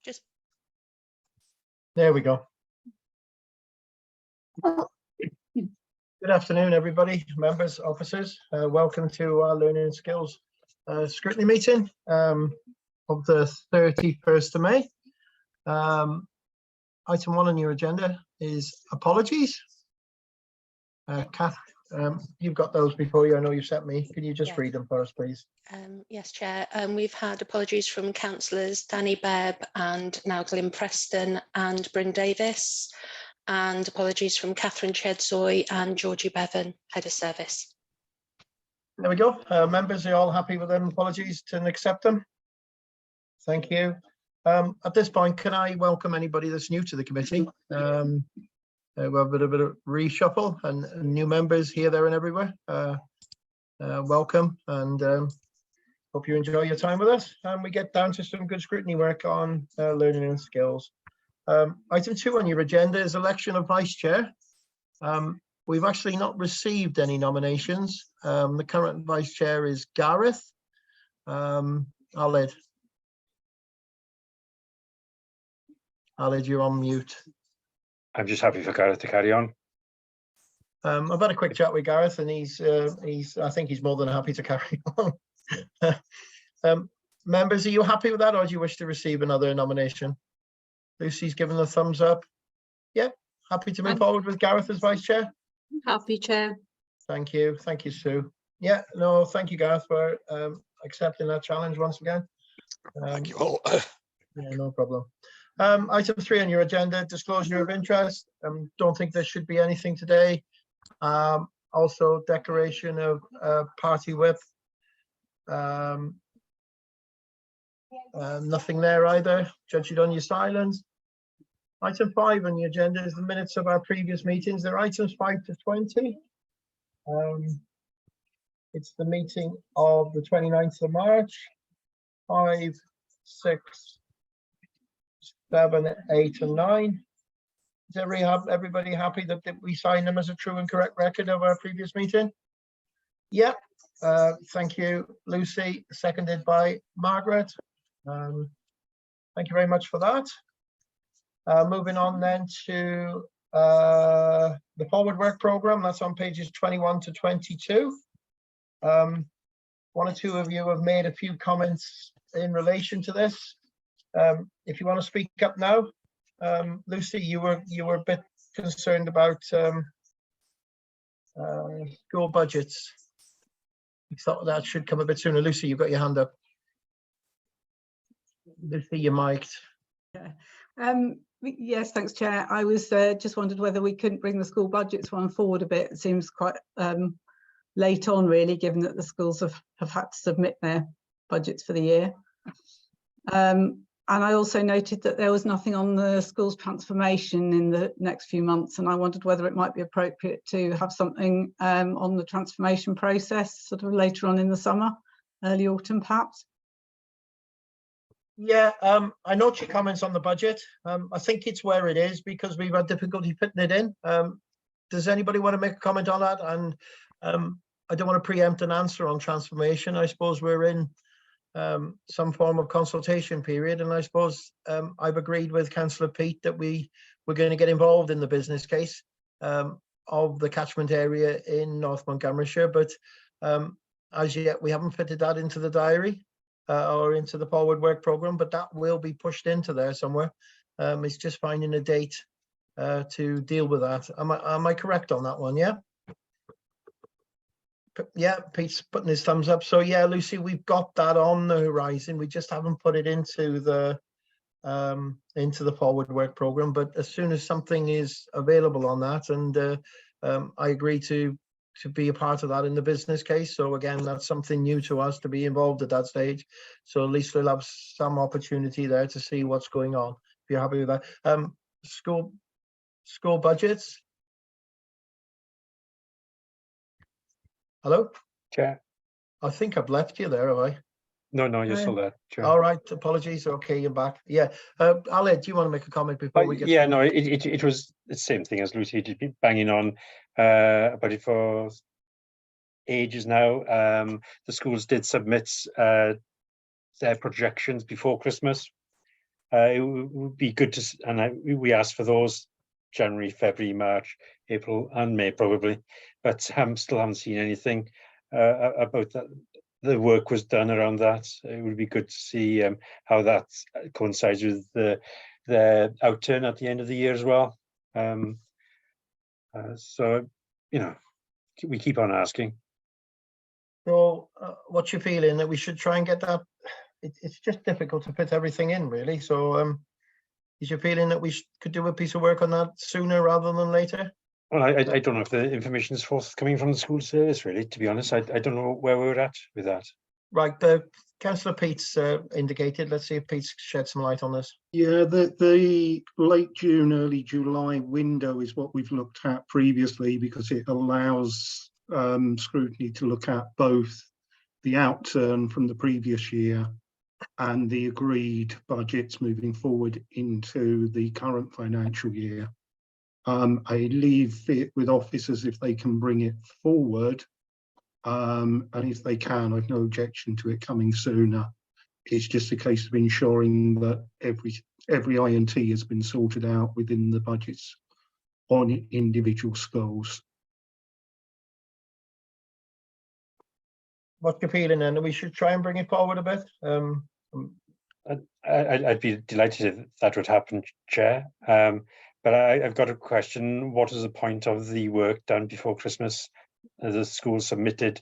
just. There we go. Good afternoon, everybody, members, officers. Welcome to our Learning and Skills Scrutiny meeting of the 31st of May. Item 1 on your agenda is apologies. Kath, you've got those before you. I know you sent me. Can you just read them for us, please? Yes, Chair. We've had apologies from councillors Danny Bebb and now Glyn Preston and Bryn Davis, and apologies from Catherine Chedzoy and Georgie Bevan, Head of Service. There we go. Members, are you all happy with them apologies and accept them? Thank you. At this point, can I welcome anybody that's new to the committee? We have a bit of reshuffle and new members here, there and everywhere. Welcome, and hope you enjoy your time with us. And we get down to some good scrutiny work on learning and skills. Item 2 on your agenda is election of vice chair. We've actually not received any nominations. The current vice chair is Gareth. Aled, you're on mute. I'm just happy for Gareth to carry on. I've had a quick chat with Gareth, and I think he's more than happy to carry on. Members, are you happy with that, or do you wish to receive another nomination? Lucy's given the thumbs up. Yeah, happy to move forward with Gareth as vice chair. Happy, Chair. Thank you, Sue. Yeah, no, thank you, Gareth, for accepting that challenge once again. Thank you all. Yeah, no problem. Item 3 on your agenda, disclosure of interest. Don't think there should be anything today. Also, declaration of party whip. Nothing there either. Judge it on your silence. Item 5 on the agenda is the minutes of our previous meetings. They're items 5 to 20. It's the meeting of the 29th of March. 5, 6, 7, 8, and 9. Is everybody happy that we sign them as a true and correct record of our previous meeting? Yep. Thank you, Lucy. Seconded by Margaret. Thank you very much for that. Moving on then to the forward work programme. That's on pages 21 to 22. One or two of you have made a few comments in relation to this. If you want to speak up now, Lucy, you were a bit concerned about school budgets. You thought that should come a bit sooner. Lucy, you've got your hand up. Lucy, you're mic'd. Yes, thanks, Chair. I was just wondered whether we couldn't bring the school budgets one forward a bit. It seems quite late on, really, given that the schools have had to submit their budgets for the year. And I also noted that there was nothing on the school's transformation in the next few months, and I wondered whether it might be appropriate to have something on the transformation process sort of later on in the summer, early autumn perhaps. Yeah, I note your comments on the budget. I think it's where it is because we've had difficulty fitting it in. Does anybody want to make a comment on that? And I don't want to preempt an answer on transformation. I suppose we're in some form of consultation period, and I suppose I've agreed with Councillor Pete that we're going to get involved in the business case of the catchment area in North Montgomeryshire, but as yet we haven't fitted that into the diary or into the forward work programme, but that will be pushed into there somewhere. It's just finding a date to deal with that. Am I correct on that one? Yeah. Yeah, Pete's putting his thumbs up. So yeah, Lucy, we've got that on the horizon. We just haven't put it into the forward work programme. But as soon as something is available on that, and I agree to be a part of that in the business case. So again, that's something new to us to be involved at that stage. So at least we'll have some opportunity there to see what's going on. If you're happy with that, school budgets. Hello? Chair? I think I've left you there, have I? No, you're still there, Chair. All right, apologies. Okay, you're back. Yeah. Aled, do you want to make a comment before we get yeah, no, it was the same thing as Lucy, just been banging on about it for ages now. The schools did submit their projections before Christmas. it would be good to, we asked for those January, February, March, April and May probably, but still haven't seen anything about that. The work was done around that. It would be good to see how that coincides with the outturn at the end of the year as well. So, we keep on asking. So what's your feeling that we should try and get that? It's just difficult to fit everything in, really. So is your feeling that we could do a piece of work on that sooner rather than later? Well, I don't know if the information is forthcoming from the school service, really, to be honest. I don't know where we're at with that. Right, Councillor Pete's indicated. Let's see if Pete's shed some light on this. Yeah, the late June, early July window is what we've looked at previously, because it allows scrutiny to look at both the outturn from the previous year and the agreed budgets moving forward into the current financial year. I leave it with officers if they can bring it forward, and if they can, I've no objection to it coming sooner. It's just a case of ensuring that every INT has been sorted out within the budgets on individual schools. What's your feeling then? We should try and bring it forward a bit. I'd be delighted if that would happen, Chair. But I've got a question. What is the point of the work done before Christmas? The school submitted.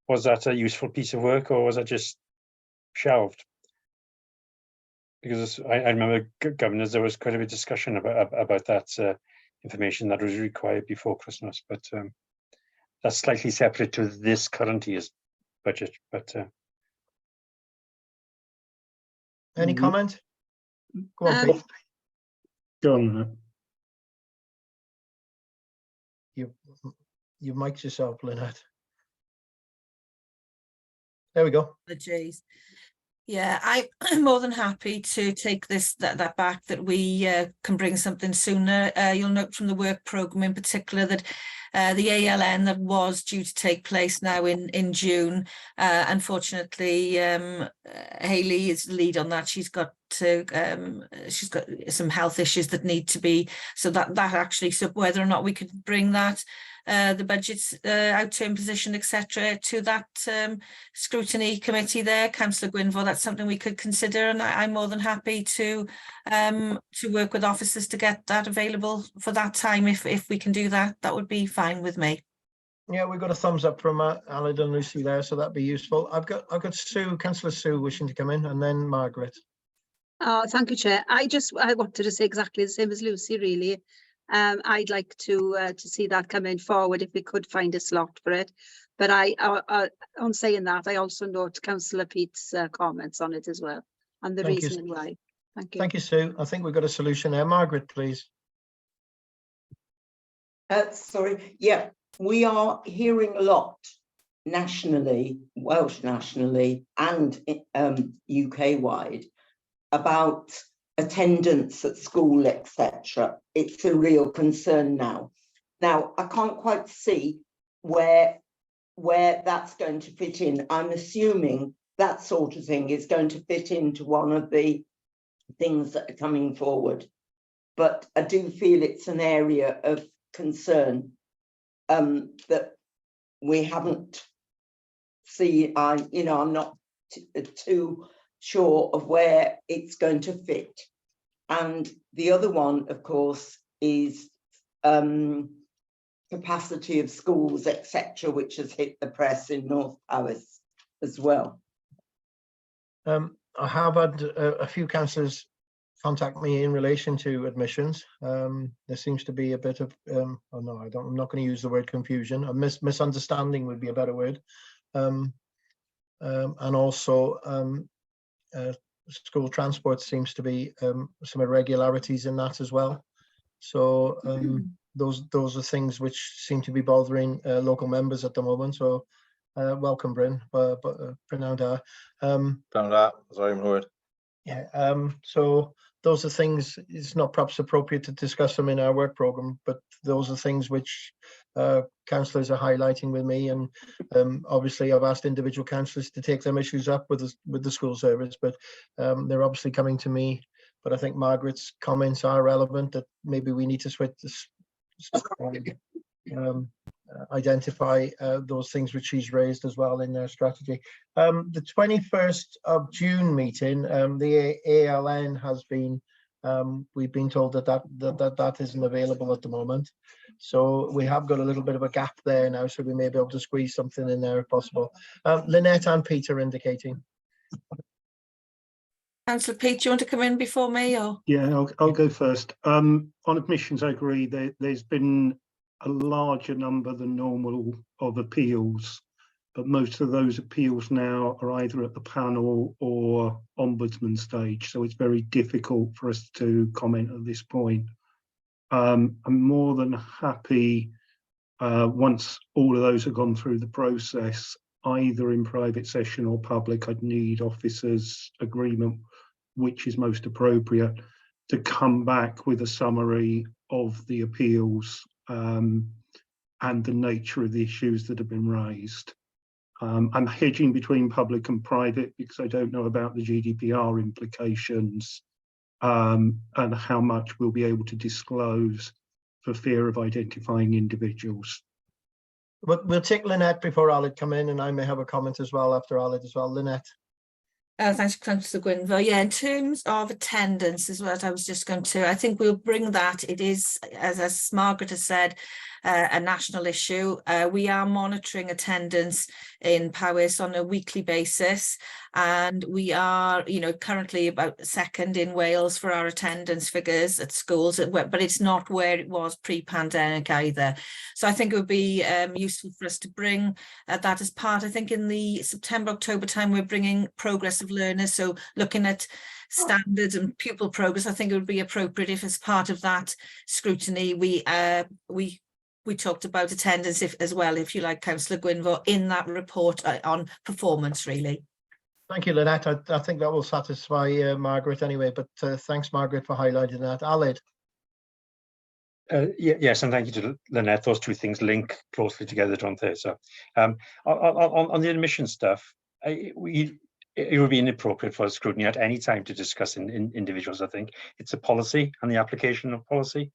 Was that a useful piece of work, or was it just shelved? Because I remember, Governors, there was quite a bit of discussion about that information that was required before Christmas, but that's slightly separate to this current year's budget. But any comment? Go on, Pete. Go on. You mic'd yourself, Lynette. There we go. Apologies. Yeah, I'm more than happy to take that back, that we can bring something sooner. You'll note from the work programme in particular that the ALN that was due to take place now in June, unfortunately, Hayley is the lead on that. She's got some health issues that need to be, so that actually, so whether or not we could bring that the budget's outturn position, etc., to that scrutiny committee there, Councillor Gwynfor, that's something we could consider, and I'm more than happy to work with officers to get that available for that time. If we can do that, that would be fine with me. Yeah, we've got a thumbs up from Aled and Lucy there, so that'd be useful. I've got Sue, Councillor Sue, wishing to come in, and then Margaret. Thank you, Chair. I wanted to say exactly the same as Lucy, really. I'd like to see that coming forward if we could find a slot for it. But on saying that, I also note Councillor Pete's comments on it as well, and the reasoning why. Thank you. Thank you, Sue. I think we've got a solution there. Margaret, please. Sorry. Yeah, we are hearing a lot nationally, Welsh nationally, and UK-wide about attendance at school, etc. It's a real concern now. Now, I can't quite see where that's going to fit in. I'm assuming that sort of thing is going to fit into one of the things that are coming forward. But I do feel it's an area of concern that we haven't seen. I'm not too sure of where it's going to fit. And the other one, of course, is capacity of schools, etc., which has hit the press in North Powys as well. I have had a few councillors contact me in relation to admissions. There seems to be a bit of, I'm not going to use the word confusion. A misunderstanding would be a better word. And also school transport seems to be some irregularities in that as well. So those are things which seem to be bothering local members at the moment. So welcome, Bryn. Bryn sorry, Lord. Yeah. So those are things. It's not perhaps appropriate to discuss them in our work programme, but those are things which councillors are highlighting with me, and obviously I've asked individual councillors to take them issues up with the school service, but they're obviously coming to me but I think Margaret's comments are relevant, that maybe we need to switch this, identify those things which she's raised as well in their strategy. The 21st of June meeting, the ALN has been, we've been told that isn't available at the moment. So we have got a little bit of a gap there now, so we may be able to squeeze something in there if possible. Lynette and Peter indicating. Councillor Pete, do you want to come in before me, or? Yeah, I'll go first. On admissions, I agree. There's been a larger number than normal of appeals, but most of those appeals now are either at the panel or ombudsman stage, so it's very difficult for us to comment at this point. I'm more than happy, once all of those have gone through the process, either in private session or public, I'd need officers' agreement which is most appropriate, to come back with a summary of the appeals and the nature of the issues that have been raised. I'm hedging between public and private because I don't know about the GDPR implications and how much we'll be able to disclose for fear of identifying individuals. But we'll take Lynette before Aled come in, and I may have a comment as well after Aled as well. Lynette. Thanks, Councillor Gwynfor. Yeah, in terms of attendance is what I was just going to, I think we'll bring that. It is, as Margaret has said, a national issue. We are monitoring attendance in Powys on a weekly basis, and we are, currently about second in Wales for our attendance figures at schools, but it's not where it was pre-pandemic either. So I think it would be useful for us to bring that as part. I think in the September-October time, we're bringing progress of learners, so looking at standards and pupil progress. I think it would be appropriate if, as part of that scrutiny, we talked about attendance as well, if you like, Councillor Gwynfor, in that report on performance, really. Thank you, Lynette. I think that will satisfy Margaret anyway, but thanks, Margaret, for highlighting that. Aled. Yes, and thank you to Lynette. Those two things link closely together, don't they? So on the admission stuff, it would be inappropriate for scrutiny at any time to discuss in individuals. I think it's a policy and the application of policy.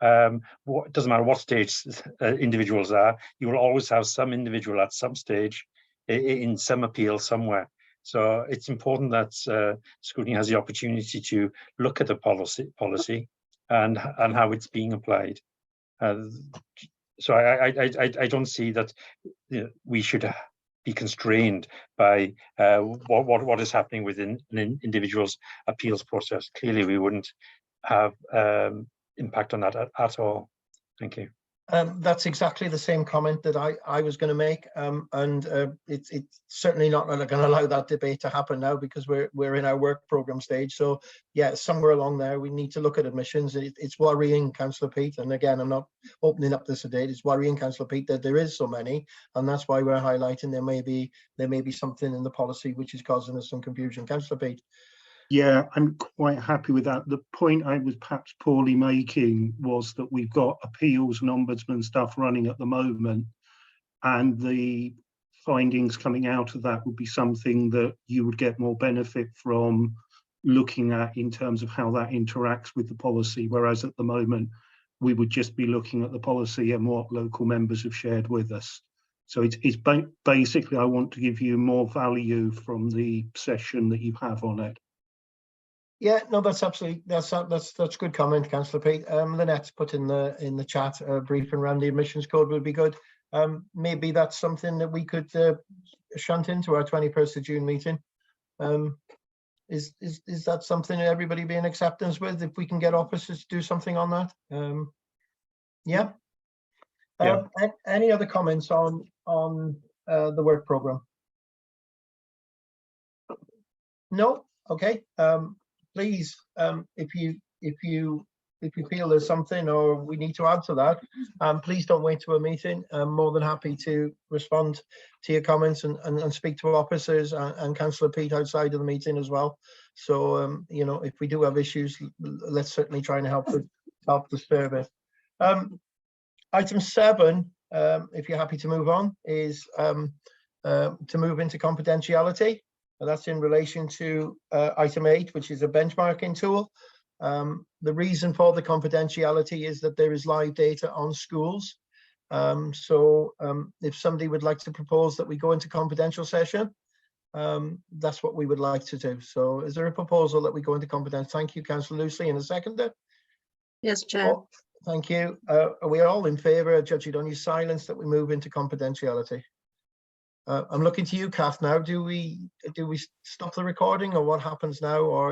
It doesn't matter what stage individuals are, you will always have some individual at some stage in some appeal somewhere. So it's important that scrutiny has the opportunity to look at the policy and how it's being applied. So I don't see that we should be constrained by what is happening within an individual's appeals process. Clearly, we wouldn't have impact on that at all. Thank you. That's exactly the same comment that I was going to make, and it's certainly not going to allow that debate to happen now, because we're in our work program stage. So yeah, somewhere along there we need to look at admissions. It's worrying, Councillor Pete, and again, I'm not opening up this debate. It's worrying, Councillor Pete, that there is so many, and that's why we're highlighting there may be something in the policy which is causing us some confusion. Councillor Pete. Yeah, I'm quite happy with that. The point I was perhaps poorly making was that we've got appeals and ombudsman stuff running at the moment, and the findings coming out of that would be something that you would get more benefit from looking at in terms of how that interacts with the policy, whereas at the moment we would just be looking at the policy and what local members have shared with us. So it's basically, I want to give you more value from the session that you have on it. Yeah, no, that's absolutely that's good comment, Councillor Pete. Lynette's put in the chat a brief around the admissions code would be good. Maybe that's something that we could shunt into our 21st of June meeting. Is that something that everybody be in acceptance with, if we can get officers to do something on that? Yeah. Any other comments on the work program? No. Okay. Please, if you feel there's something or we need to add to that, please don't wait to a meeting. I'm more than happy to respond to your comments and speak to officers and Councillor Pete outside of the meeting as well. So if we do have issues, let's certainly try and help the service. Item 7, if you're happy to move on, is to move into confidentiality. And that's in relation to item 8, which is a benchmarking tool. The reason for the confidentiality is that there is live data on schools. If somebody would like to propose that we go into confidential session, that's what we would like to do. So is there a proposal that we go into confidential? Thank you, Councillor Lucy, and a seconder. Yes, Chair. Oh, thank you. Are we all in favour, judging on your silence, that we move into confidentiality? I'm looking to you, Kath, now. Do we stop the recording, or what happens now? Or